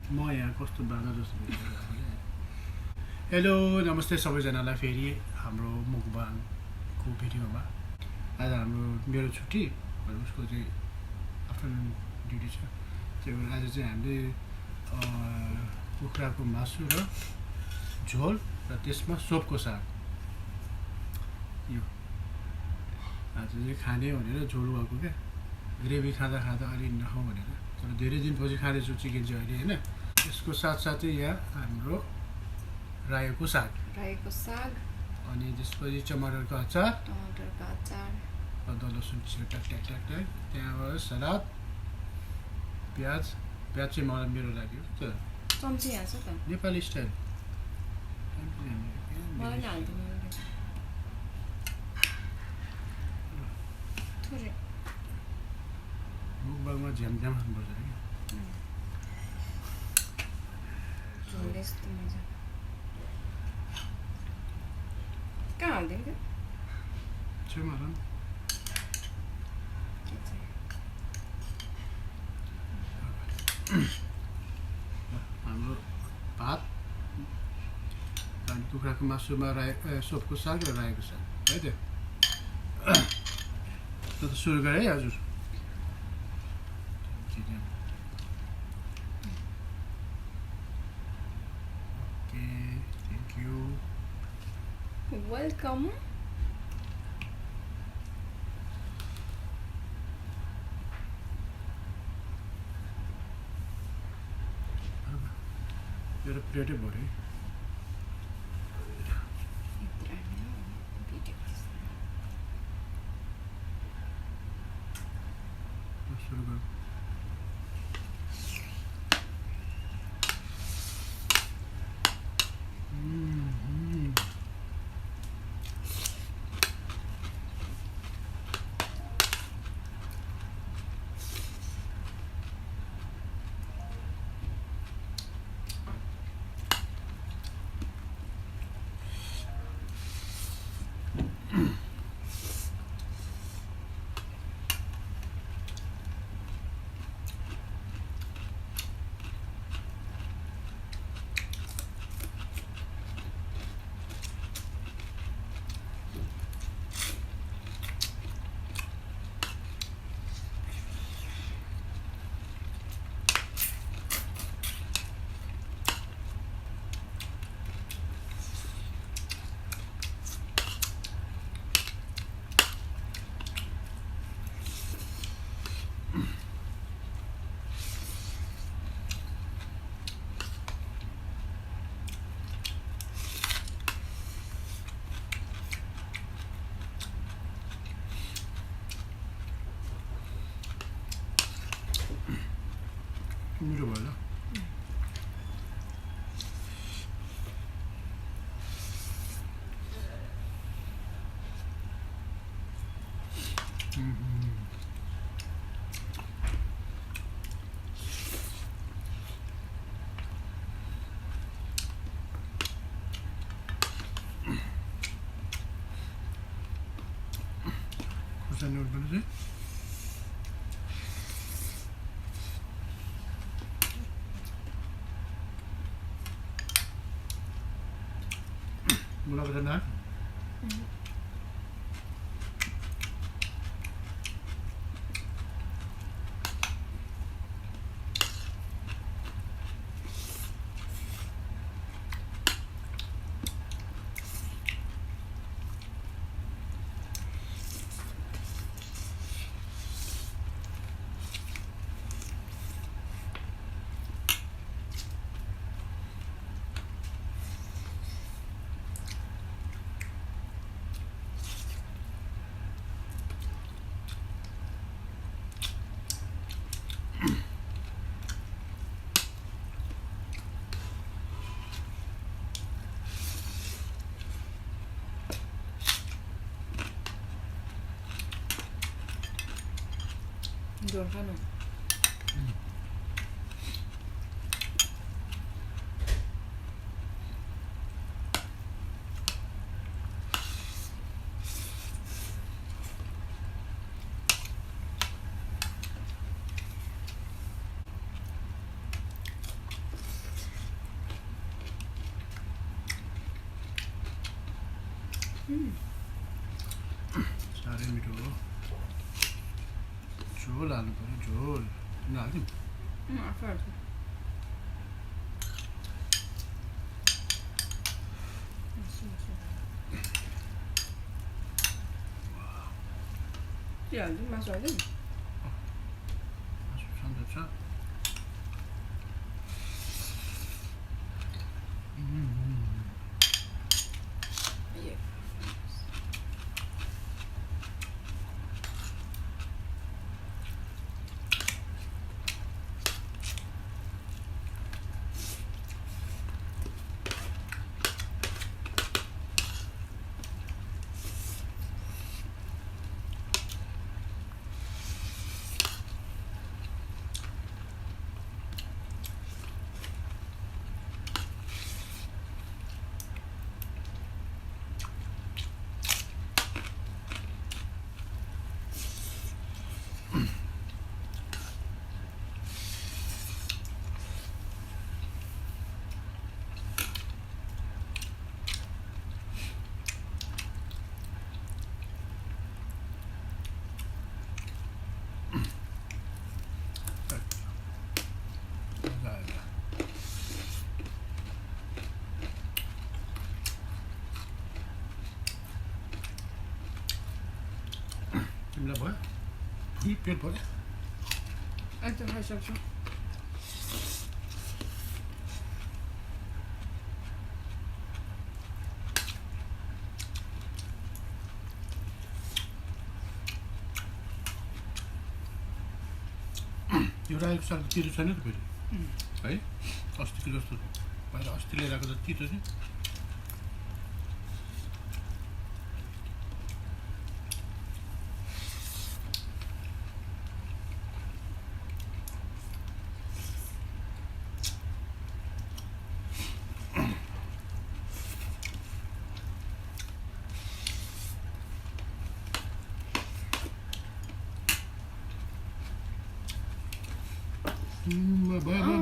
म यहाँ कस्तो बाँदर जस्तो देखिरहेको छु। हेलो नमस्ते सबैजनालाई फेरि हाम्रो मुकबाङको भिडियोमा। आज हाम्रो मेरो छुट्टी उसको चाहिँ आफ्टरनुन ड्युटी छ। त्यही भएर आज चाहिँ हामीले कुखुराको मासु र झोल र त्यसमा सोपको साग यो आज चाहिँ खाने भनेर झोल भएको क्या। ग्रेभी खाँदा खाँदा अलि नखाउँ भनेर, तर धेरै दिनपछि खाँदैछु चिकन चाहिँ अहिले होइन। यसको साथसाथै यहाँ हाम्रो रायोको साग अनि त्यसपछि टमाटरको अचार, अदुवा लसुन छिटो ट्याक ट्याक ट्याक ट्याक, त्यहाँबाट सलाद, प्याज चाहिँ मलाई मेरो लाग्यो नेपाली स्टाइल। मुखबाङमा झ्यामझ्याम खानुपर्छ क्या। कहाँ हाल्दैन क्या छेउमा हाल न। हाम्रो भात अनि कुखुराको मासुमा सोपको साग र रायोको साग है त। त सुरु गरे है हजुर। Okay thank you welcome. मेरो प्लेटै भऱ्यो है। सुरु गरौँ। मिठो भयो ल। खुर्सानी उठ्नु चाहिँ मुला खोर्सानी हाल। झोल खानु साह्रै मिठो हो झोल हाल्नु पऱ्यो झोल नहाल्थ्यौँ आफै हाल्छ के हाल्दिउँ मासु हाल्दिउँ मासु सन्चो छ तिमीलाई भयो फुल पेट भयो एकदम खाइसक्छु यो रायोको साग तितो छैन त फेरि है अस्तिको जस्तो पहिला अस्ति लिएर आएको त तितो थियो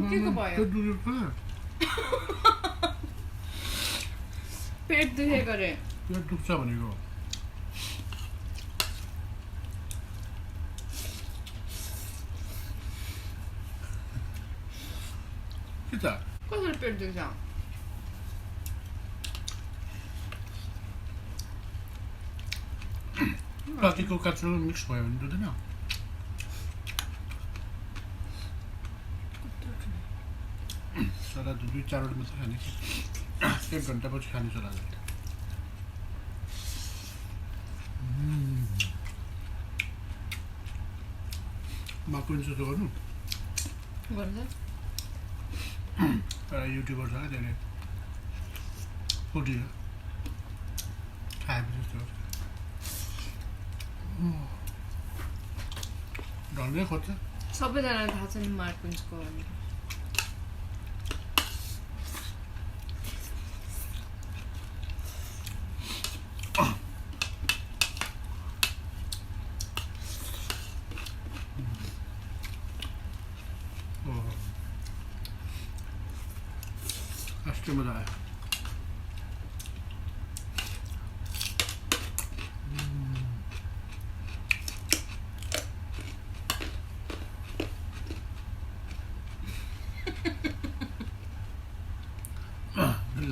के को भयो? पेट दुख्यो त पेट दुखेको रे पेट दुख्छ भनेको के त कसरी पेट दुख्छ प्लास्टिकको काँचो मिक्स भयो भने दुख्दैन सलाद 2-4 वटा मात्रै खाने 1 घन्टापछि खाने सलाद माकुन जस्तो गर्नु गर्छ एउटा युट्युबर छ त्यसले फुडी खाएपछि जस्तो ढल्नै खोज्छ सबैजनालाई थाहा छ नि मार्कुन्सको भनेर कस्तो मजा आयो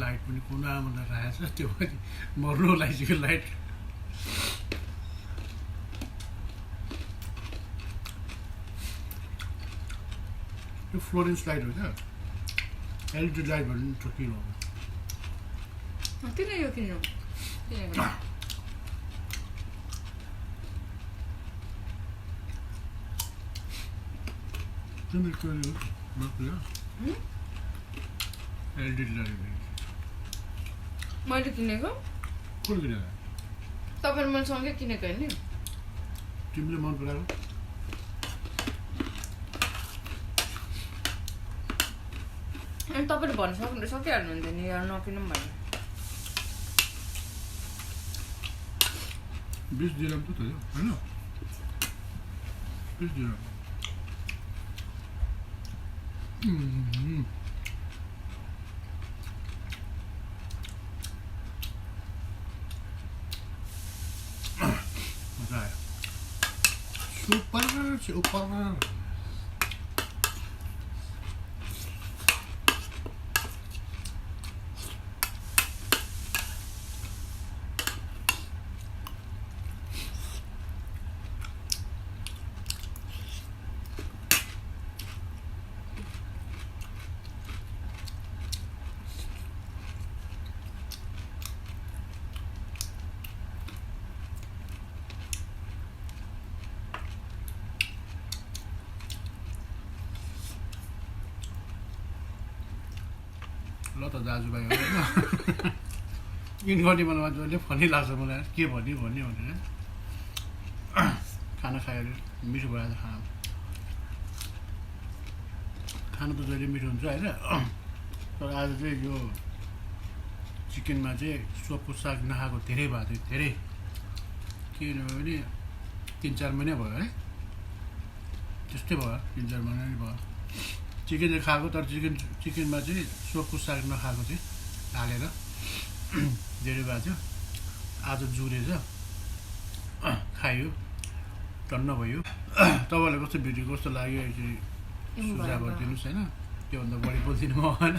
लाइट पनि कुनामा राखेको छ त्यो पनि मर्लो लाइटको लाइट यो फ्लोरेन्स लाइट हो क्या एलइडी लाइट भन्ने ठुकिलो किन यो किन्नु किनेको तिमीको एलइडी लाइट मैले किनेको कुन किनेको तपाईँले मैले सँगै किनेको होइन तिमीले मन पराएको अनि तपाईँले भन्न सकिहाल्नुहुन्थ्यो नि यहाँ नकिनौँ भने 20 दिराम त थियो होइन 20 दिराम Super, super. ल त दाजुभाइ होइन इन गर्ने बेलामा जहिले फनी लाग्छ मलाई के भन्यो भनेर खाना खाएर मिठो भएर खाना त जहिले मिठो हुन्छ होइन तर आज चाहिँ यो चिकनमा चाहिँ सोपको साग नखाएको धेरै भएको थियो धेरै किनभने 3-4 महिना भयो है त्यस्तै भयो 3-4 महिना नै भयो चिकन चाहिँ खाएको तर चिकनमा चाहिँ सोपको साग नखाएको चाहिँ हालेर धेरै भएको थियो आज जुरेछ खायो टन्न भयो तपाईँलाई कस्तो भिडियो कस्तो लाग्यो सुझाव गरिदिनुहोस् होइन त्योभन्दा बढी बोल्दिनँ म होइन